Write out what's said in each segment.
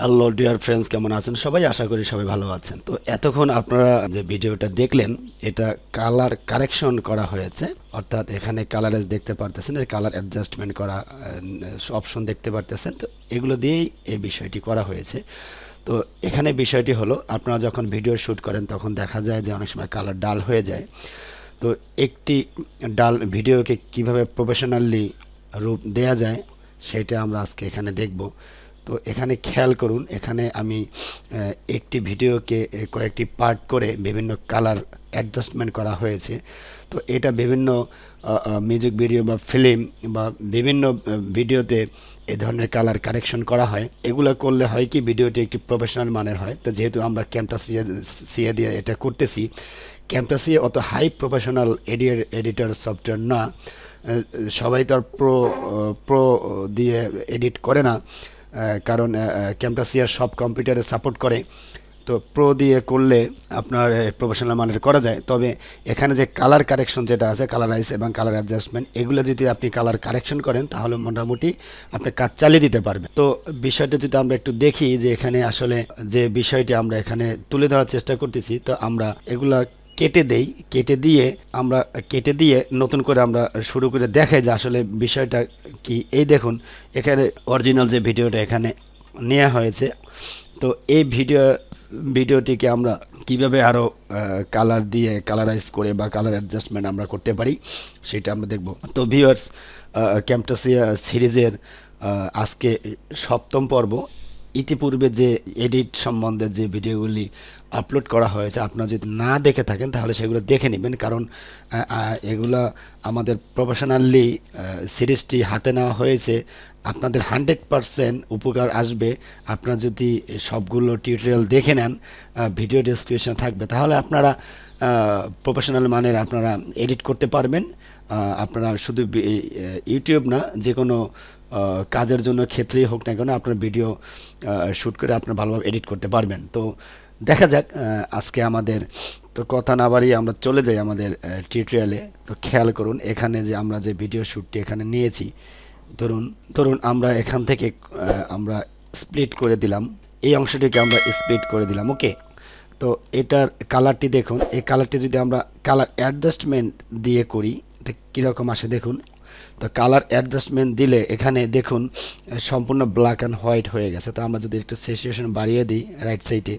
Hello dear friends, কেমন আছেন সবাই? আশা করি সবাই ভালো আছেন। তো এতক্ষণ আপনারা যে ভিডিওটা দেখলেন, এটা কালার কারেকশন করা হয়েছে, অর্থাৎ এখানে কালারেজ দেখতে পারতেছেন, এর কালার অ্যাডজাস্টমেন্ট করা অপশন দেখতে পারতেছেন। তো এগুলো দিয়েই এই বিষয়টি করা হয়েছে। তো এখানে বিষয়টি হলো, আপনারা যখন ভিডিও শ্যুট করেন তখন দেখা যায় যে অনেক সময় কালার ডাল হয়ে যায়। তো একটি ডাল ভিডিওকে কিভাবে প্রফেশনালি রূপ দেয়া যায় সেটা আমরা আজকে এখানে দেখব। তো এখানে খেয়াল করুন, এখানে আমি একটি ভিডিওকে কয়েকটি পার্ট করে বিভিন্ন কালার অ্যাডজাস্টমেন্ট করা হয়েছে। তো এটা বিভিন্ন মিউজিক ভিডিও বা ফিল্ম বা বিভিন্ন ভিডিওতে এ ধরনের কালার কারেকশন করা হয়। এগুলো করলে হয় কি, ভিডিওটি একটি প্রফেশনাল মানের হয়। তো যেহেতু আমরা ক্যামটাসিয়া দিয়ে এটা করতেছি, ক্যামটাসিয়া অত হাই প্রফেশনাল এডিটর সফটওয়্যার না। সবাই তো আর প্রো দিয়ে এডিট করে না, কারণ ক্যামটাসিয়া সব কম্পিউটারে সাপোর্ট করে। তো প্রো দিয়ে করলে আপনার প্রফেশনাল মানের করা যায়। তবে এখানে যে কালার কারেকশন যেটা আছে, কালারাইজ এবং কালার অ্যাডজাস্টমেন্ট, এগুলো যদি আপনি কালার কারেকশন করেন তাহলে মোটামুটি আপনি কাজ চালিয়ে দিতে পারবেন। তো বিষয়টা যদি আমরা একটু দেখি যে এখানে আসলে যে বিষয়টি আমরা এখানে তুলে ধরার চেষ্টা করতেছি, তো আমরা এগুলা কেটে দেই, কেটে দিয়ে নতুন করে আমরা শুরু করে দেখাই যে আসলে বিষয়টা কি। এই দেখুন, এখানে অরিজিনাল যে ভিডিওটা এখানে নেওয়া হয়েছে। তো এই ভিডিওটিকে আমরা কিভাবে আরও কালার দিয়ে কালারাইজ করে বা কালার অ্যাডজাস্টমেন্ট আমরা করতে পারি সেটা আমরা দেখব। তো ভিউয়ার্স, ক্যামটাসিয়া সিরিজের আজকে সপ্তম পর্ব। ইতিপূর্বে যে এডিট সম্বন্ধে যে ভিডিওগুলি আপলোড করা হয়েছে, আপনারা যদি না দেখে থাকেন তাহলে সেগুলো দেখে নেবেন, কারণ এগুলো আমাদের প্রফেশনালি সিরিজটি হাতে নেওয়া হয়েছে। আপনাদের 100% উপকার আসবে আপনারা যদি সবগুলো টিউটোরিয়াল দেখে নেন। ভিডিও ডেসক্রিপশন থাকবে, তাহলে আপনারা প্রফেশনাল মানের আপনারা এডিট করতে পারবেন। আপনারা শুধু ইউটিউব না, যে কোনো কাজের জন্য ক্ষেত্রেই হোক না কেন, আপনার ভিডিও শ্যুট করে আপনার ভালোভাবে এডিট করতে পারবেন। তো দেখা যাক আজকে আমাদের, তো কথা না বাড়িয়ে আমরা চলে যাই আমাদের টিউটোরিয়ালে। তো খেয়াল করুন, এখানে যে আমরা যে ভিডিও শ্যুটটি এখানে নিয়েছি, ধরুন আমরা এখান থেকে আমরা স্প্লিট করে দিলাম, এই অংশটিকে আমরা স্প্লিট করে দিলাম। ওকে, তো এটার কালারটি দেখুন, এই কালারটি যদি আমরা কালার অ্যাডজাস্টমেন্ট দিয়ে করি তো কীরকম আসে দেখুন। তো কালার অ্যাডজাস্টমেন্ট দিলে এখানে দেখুন সম্পূর্ণ ব্ল্যাক অ্যান্ড হোয়াইট হয়ে গেছে। তো আমরা যদি একটু স্যাচুরেশন বাড়িয়ে দিই রাইট সাইডে,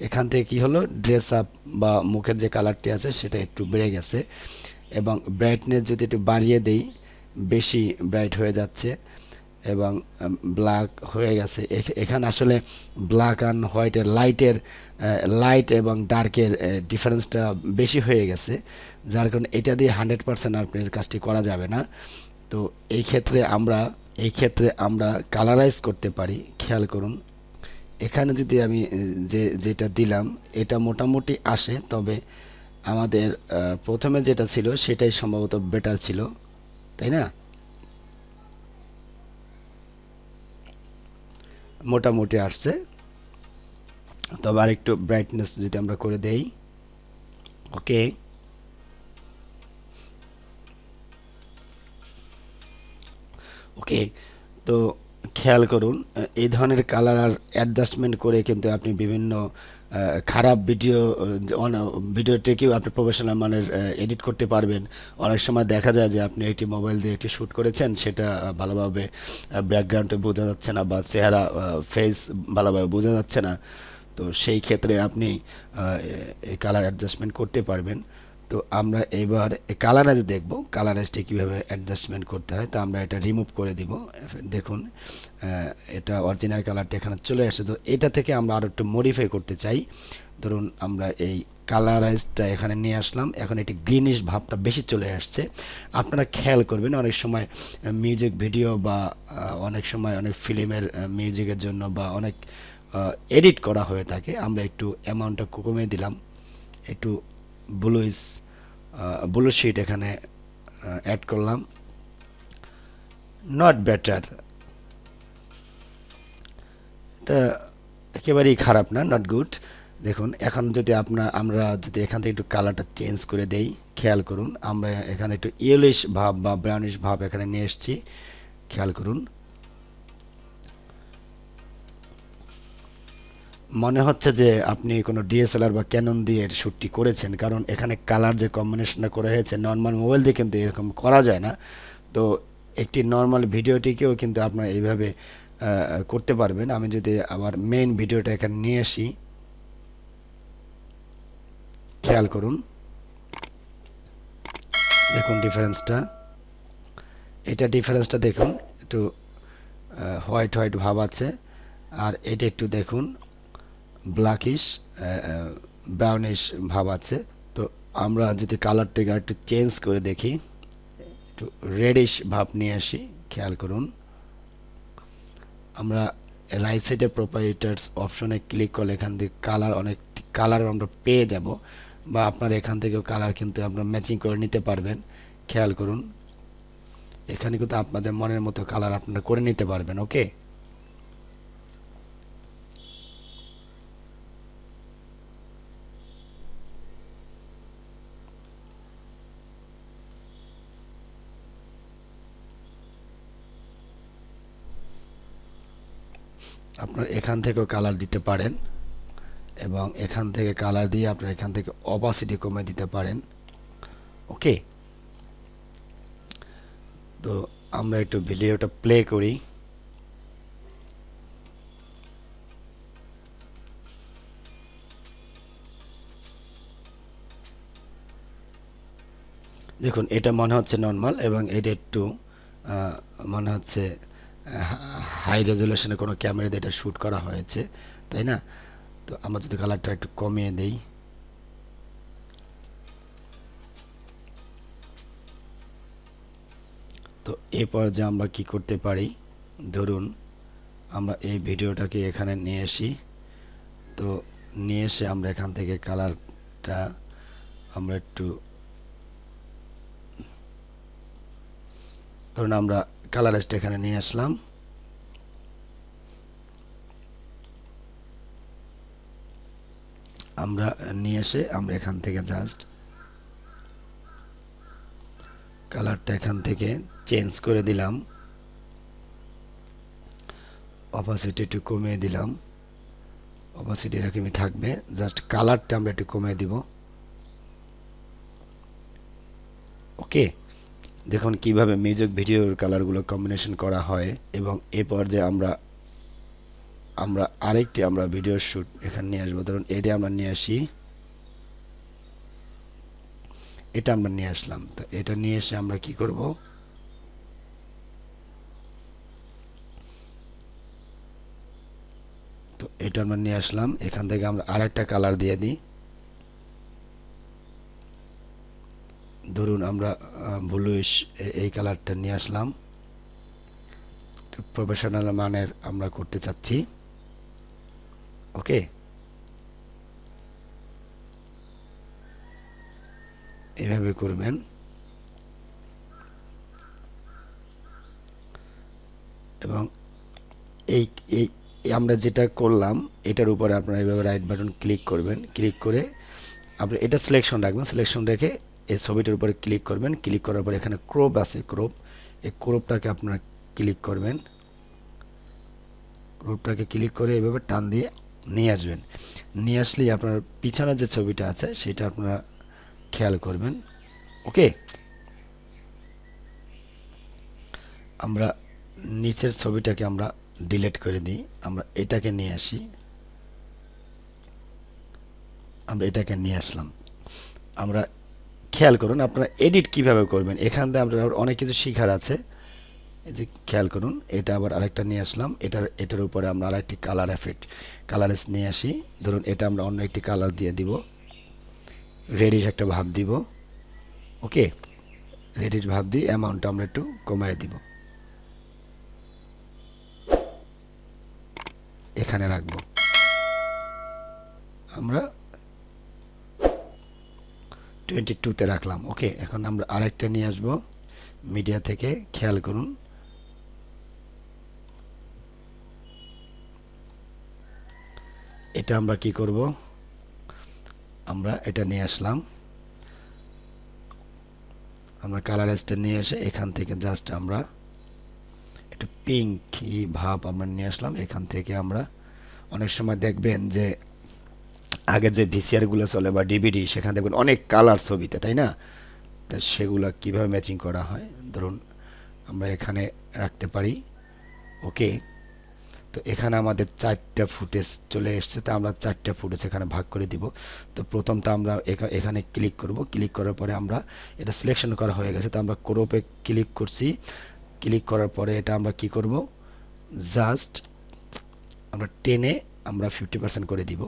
এখান থেকে কি হলো, ড্রেস আপ বা মুখের যে কালারটি আছে সেটা একটু বেড়ে গেছে। এবং ব্রাইটনেস যদি একটু বাড়িয়ে দিই, বেশি ব্রাইট হয়ে যাচ্ছে এবং ব্ল্যাক হয়ে গেছে। এখানে আসলে ব্ল্যাক অ্যান্ড হোয়াইটের লাইট এবং ডার্কের ডিফারেন্সটা বেশি হয়ে গেছে, যার কারণে এটা দিয়ে 100% আপনার কাজটি করা যাবে না। তো এই ক্ষেত্রে আমরা কালারাইজ করতে পারি। খেয়াল করুন, এখানে যদি আমি যেটা দিলাম এটা মোটামুটি আসে, তবে আমাদের প্রথমে যেটা ছিল সেটাই সম্ভবত বেটার ছিল, তাই না? মোটামুটি আসছে, তবে আরেকটু ব্রাইটনেস যদি আমরা করে দেই। ওকে, তো খেয়াল করুন, এই ধরনের কালার আর অ্যাডজাস্টমেন্ট করে কিন্তু আপনি বিভিন্ন খারাপ ভিডিওটিকেও আপনি প্রফেশনাল মানের এডিট করতে পারবেন। অনেক সময় দেখা যায় যে আপনি একটি মোবাইল দিয়ে একটি শ্যুট করেছেন, সেটা ভালোভাবে ব্যাকগ্রাউন্ডে বোঝা যাচ্ছে না বা চেহারা ফেস ভালোভাবে বোঝা যাচ্ছে না। তো সেই ক্ষেত্রে আপনি এই কালার অ্যাডজাস্টমেন্ট করতে পারবেন। তো আমরা এবার কালারাইজ দেখব, কালারাইজটা কীভাবে অ্যাডজাস্টমেন্ট করতে হয়। তো আমরা এটা রিমুভ করে দিব। দেখুন এটা অরিজিনাল কালারটা এখানে চলে আসে। তো এটা থেকে আমরা আরও একটু মডিফাই করতে চাই। ধরুন আমরা এই কালারাইজটা এখানে নিয়ে আসলাম, এখন এটি গ্রিনিশ ভাবটা বেশি চলে আসছে। আপনারা খেয়াল করবেন, অনেক সময় মিউজিক ভিডিও বা অনেক সময় অনেক ফিল্মের মিউজিকের জন্য বা অনেক এডিট করা হয়ে থাকে। আমরা একটু অ্যামাউন্টটা কমিয়ে দিলাম, একটু ব্লু শিট এখানে অ্যাড করলাম। নট বেটার, এটা একেবারেই খারাপ না, নট গুড। দেখুন এখন যদি আমরা যদি এখান থেকে একটু কালারটা চেঞ্জ করে দেই, খেয়াল করুন আমরা এখানে একটু ইয়েলোইশ ভাব বা ব্রাউনিশ ভাব এখানে নিয়ে এসেছি। খেয়াল করুন, মনে হচ্ছে যে আপনি কোনো ডিএসএলআর বা ক্যানন দিয়ে শ্যুটটি করেছেন, কারণ এখানে কালার যে কম্বিনেশনটা করা হয়েছে নর্মাল মোবাইল দিয়ে কিন্তু এরকম করা যায় না। তো একটি নর্মাল ভিডিওটিকেও কিন্তু আপনারা এইভাবে করতে পারবেন। আমি যদি আবার মেইন ভিডিওটা এখানে নিয়ে আসি, খেয়াল করুন, দেখুন ডিফারেন্সটা, এটা ডিফারেন্সটা দেখুন, একটু হোয়াইট হোয়াইট ভাব আছে, আর এটা একটু দেখুন ব্ল্যাকিশ ব্রাউনিশ ভাব আছে। তো আমরা যদি কালারটাকে একটু চেঞ্জ করে দেখি, একটু রেডিশ ভাব নিয়ে আসি, খেয়াল করুন। আমরা রাইট সাইডে প্রপার্টিটাস অপশনে ক্লিক করলে এখান থেকে কালার, অনেক কালার আমরা পেয়ে যাব, বা আপনার এখান থেকেও কালার কিন্তু আপনারা ম্যাচিং করে নিতে পারবেন। খেয়াল করুন, এখানে কিন্তু আপনাদের মনের মতো কালার আপনারা করে নিতে পারবেন। ওকে, আপনার এখান থেকেও কালার দিতে পারেন, এবং এখান থেকে কালার দিয়ে আপনার এখান থেকে অপাসিটি কমিয়ে দিতে পারেন। ওকে, তো আমরা একটু ভিডিওটা প্লে করি। দেখুন এটা মনে হচ্ছে নর্মাল, এবং এটা একটু মনে হচ্ছে হাই রেজুলেশনে কোনো ক্যামেরা দিয়ে এটা শ্যুট করা হয়েছে, তাই না? তো আমরা যদি কালারটা একটু কমিয়ে দেই, তো এই পর্যায়ে আমরা কি করতে পারি, ধরুন আমরা এই ভিডিওটাকে এখানে নিয়ে আসি। তো নিয়ে এসে আমরা এখান থেকে কালারটা আমরা একটু, ধরুন আমরা কালারেজটা এখানে নিয়ে আসলাম, আমরা নিয়ে এসে আমরা এখান থেকে জাস্ট কালারটা এখান থেকে চেঞ্জ করে দিলাম, অপাসিটি একটু কমিয়ে দিলাম, অপাসিটি এরকমই থাকবে, জাস্ট কালারটা আমরা একটু কমিয়ে দিব। ওকে, দেখুন কিভাবে মিউজিক ভিডিওর কালারগুলো কম্বিনেশন করা হয়। এবং এ পর্যায়ে আমরা আরেকটি আমরা ভিডিও শ্যুট এখানে নিয়ে আসবো। ধরুন এটা আমরা নিয়ে আসি, এটা আমরা নিয়ে আসলাম। তো এটা নিয়ে এসে আমরা কি করব, তো এটা আমরা নিয়ে আসলাম, এখান থেকে আমরা আরেকটা কালার দিয়ে দিই। ধরুন আমরা ব্লুইশ এই কালারটা নিয়ে আসলাম, প্রফেশনাল মানের আমরা করতে চাচ্ছি। ওকে, এভাবে করবেন। এবং এই এই আমরা যেটা করলাম এটার উপরে আপনারা এইভাবে রাইট বাটন ক্লিক করবেন, ক্লিক করে আপনি এটা সিলেকশন রাখবেন, সিলেকশন রেখে এই ছবিটার উপরে ক্লিক করবেন। ক্লিক করার পর এখানে ক্রপ আছে, ক্রপ, এই ক্রপটাকে আপনারা ক্লিক করবেন, ক্রপটাকে ক্লিক করে এইভাবে টান দিয়ে নিয়ে আসবেন। নিয়ে আসলেই আপনার পিছনে যে ছবিটা আছে সেটা আপনারা খেয়াল করবেন। ওকে, আমরা নিচের ছবিটাকে আমরা ডিলিট করে দিই, আমরা এটাকে নিয়ে আসি, আমরা এটাকে নিয়ে আসলাম। আমরা খেয়াল করুন আপনারা এডিট কিভাবে করবেন, এখান থেকে আপনারা অনেক কিছু শেখার আছে। এই যে খেয়াল করুন, এটা আবার আরেকটা নিয়ে আসলাম, এটার উপরে আমরা আরেকটি কালার এফেক্ট কালারেস নিয়ে আসি। ধরুন এটা আমরা অন্য একটি কালার দিয়ে দিব, রেডিশ একটা ভাব দিব। ওকে, রেডিশ ভাব দিয়ে অ্যামাউন্টটা আমরা একটু কমায় দিব, এখানে রাখবো। আমরা 22-তে রাখলাম। ওকে, এখন আমরা আরেকটা নিয়ে আসব মিডিয়া থেকে, খেয়াল করুন এটা আমরা কি করব, আমরা এটা নিয়ে আসলাম, আমরা কালারেজটা নিয়ে এসে এখান থেকে জাস্ট আমরা একটু পিঙ্কি ভাব আমরা নিয়ে আসলাম, এখান থেকে আমরা অনেক সময় দেখবেন যে আগের যে ভিসিআরগুলো চলে বা ডিভিডি, সেখানে দেখবেন অনেক কালার ছবিতে, তাই না? তো সেগুলো কীভাবে ম্যাচিং করা হয়, ধরুন আমরা এখানে রাখতে পারি। ওকে, তো এখানে আমাদের 4টা ফুটেজ চলে এসছে, তো আমরা 4টা ফুটেজ এখানে ভাগ করে দিব। তো প্রথমটা আমরা এখানে ক্লিক করব, ক্লিক করার পরে আমরা এটা সিলেকশন করা হয়ে গেছে, তো আমরা ক্রপে ক্লিক করছি। ক্লিক করার পরে এটা আমরা কি করব, জাস্ট আমরা টেনে আমরা 50% করে দিব।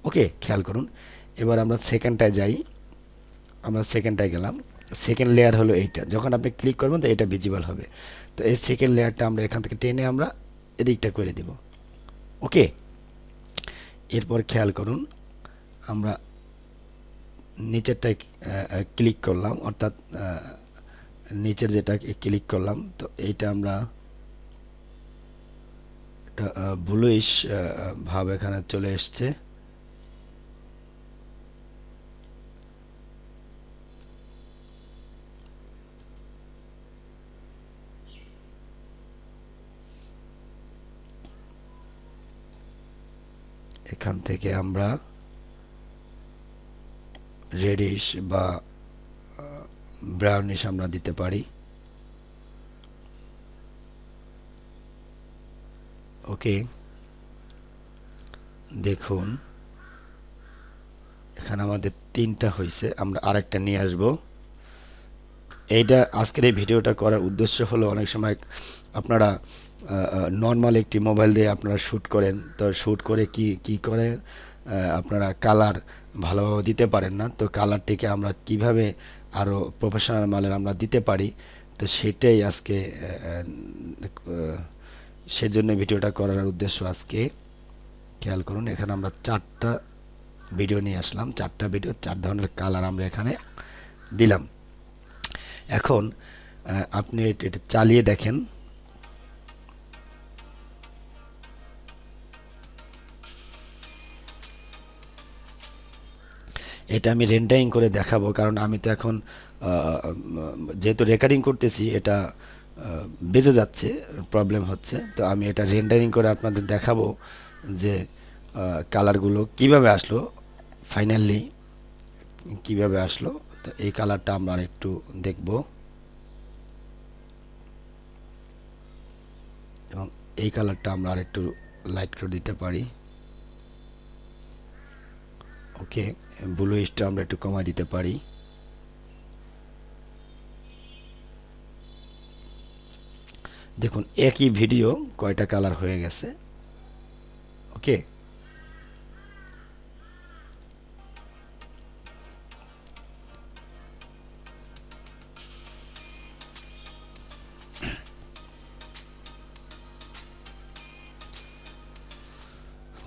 ওকে, খেয়াল করুন। এবার আমরা সেকেন্ডটায় যাই, আমরা সেকেন্ডটায় গেলাম। সেকেন্ড লেয়ার হলো এইটা, যখন আপনি ক্লিক করবেন তো এটা ভিজিবল হবে। তো এই সেকেন্ড লেয়ারটা আমরা এখান থেকে টেনে আমরা এদিকটা করে দিব। ওকে, এরপর খেয়াল করুন, আমরা নিচেরটায় ক্লিক করলাম, অর্থাৎ নিচের যেটা ক্লিক করলাম, তো এইটা আমরা একটা ব্লুইশ ভাব এখানে চলে এসছে। এখান থেকে আমরা রেডিশ বা ব্রাউনিশ আমরা দিতে পারি। ওকে, দেখুন এখানে আমাদের 3টা হয়েছে, আমরা আরেকটা নিয়ে আসব। এইটা আজকের এই ভিডিওটা করার উদ্দেশ্য হলো, অনেক সময় আপনারা নর্মাল একটি মোবাইল দিয়ে আপনারা শ্যুট করেন, তো শ্যুট করে কি করে আপনারা কালার ভালোভাবে দিতে পারেন না, তো কালারটিকে আমরা কিভাবে আরও প্রফেশনাল মানের আমরা দিতে পারি, তো সেটাই আজকে সেজন্য ভিডিওটা করার উদ্দেশ্য আজকে। খেয়াল করুন, এখানে আমরা 4টা ভিডিও নিয়ে আসলাম, 4টা ভিডিও 4 ধরনের কালার আমরা এখানে দিলাম। এখন আপনি এটা চালিয়ে দেখেন। এটা আমি রেন্ডারিং করে দেখাবো, কারণ আমি তো এখন যেহেতু রেকর্ডিং করতেছি, এটা বেজে যাচ্ছে, প্রবলেম হচ্ছে। তো আমি এটা রেন্ডারিং করে আপনাদের দেখাবো যে কালারগুলো কিভাবে আসলো, ফাইনালি কিভাবে আসলো। তো এই কালারটা আমরা একটু দেখব, এবং এই কালারটা আমরা আরেকটু লাইট করে দিতে পারি। ওকে, ব্লুইশটা আমরা একটু কমাই দিতে পারি। দেখুন একই ভিডিও কয়টা কালার হয়ে গেছে। ওকে,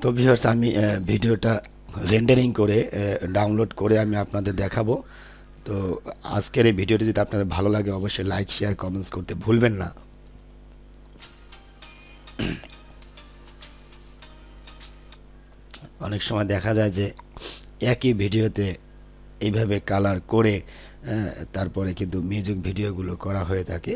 তো ভিউয়ার্স, আমি ভিডিওটা রেন্ডারিং করে ডাউনলোড করে আমি আপনাদের দেখাবো। তো আজকের এই ভিডিওটি যদি আপনাদের ভালো লাগে, অবশ্যই লাইক, শেয়ার, কমেন্টস করতে ভুলবেন না। অনেক সময় দেখা যায় যে একই ভিডিওতে এইভাবে কালার করে তারপরে কিন্তু মিউজিক ভিডিওগুলো করা হয়ে থাকে।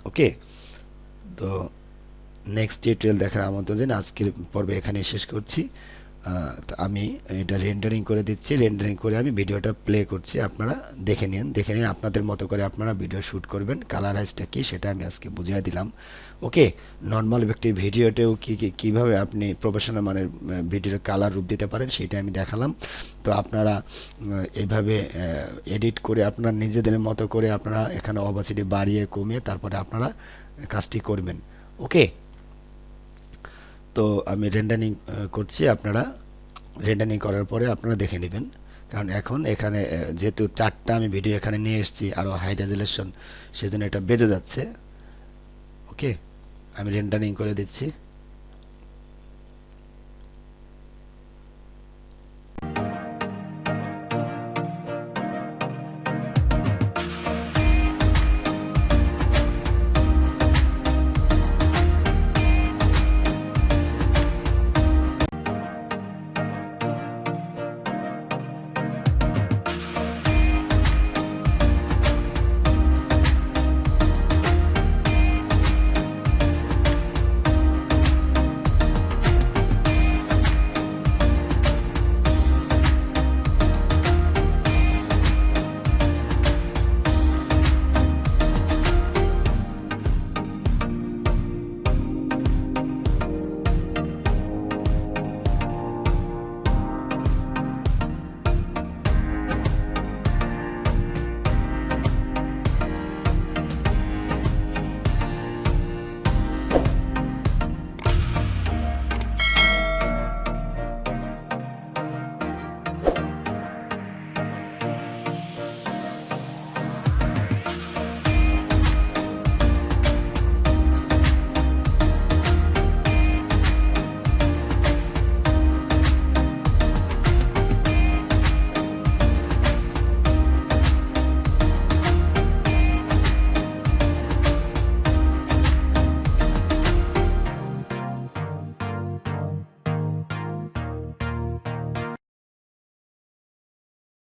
ওকে, তো নেক্সট টিউটোরিয়াল দেখার আমন্ত্রণ জানিয়ে আজকের পর্বে এখানে শেষ করছি। তো আমি এটা রেন্ডারিং করে দিচ্ছি, রেন্ডারিং করে আমি ভিডিওটা প্লে করছি, আপনারা দেখে নিন। আপনাদের মতো করে আপনারা ভিডিও শ্যুট করবেন। কালারাইজটা কী সেটা আমি আজকে বুঝিয়ে দিলাম। ওকে, নর্মাল একটি ভিডিওতেও কীভাবে আপনি প্রফেশনাল মানের ভিডিওর কালার রূপ দিতে পারেন সেটা আমি দেখালাম। তো আপনারা এইভাবে এডিট করে আপনারা নিজেদের মতো করে আপনারা এখানে অপাসিটি বাড়িয়ে কমিয়ে তারপরে আপনারা কাজটি করবেন। ওকে, তো আমি রেন্ডারিং করছি, আপনারা রেন্ডারিং করার পরে আপনারা দেখে নেবেন। কারণ এখন এখানে যেহেতু 4টা আমি ভিডিও এখানে নিয়ে এসেছি, আরও হাই রেজুলেশন, সেজন্য এটা বেজে যাচ্ছে। ওকে, আমি রেন্ডারিং করে দিচ্ছি।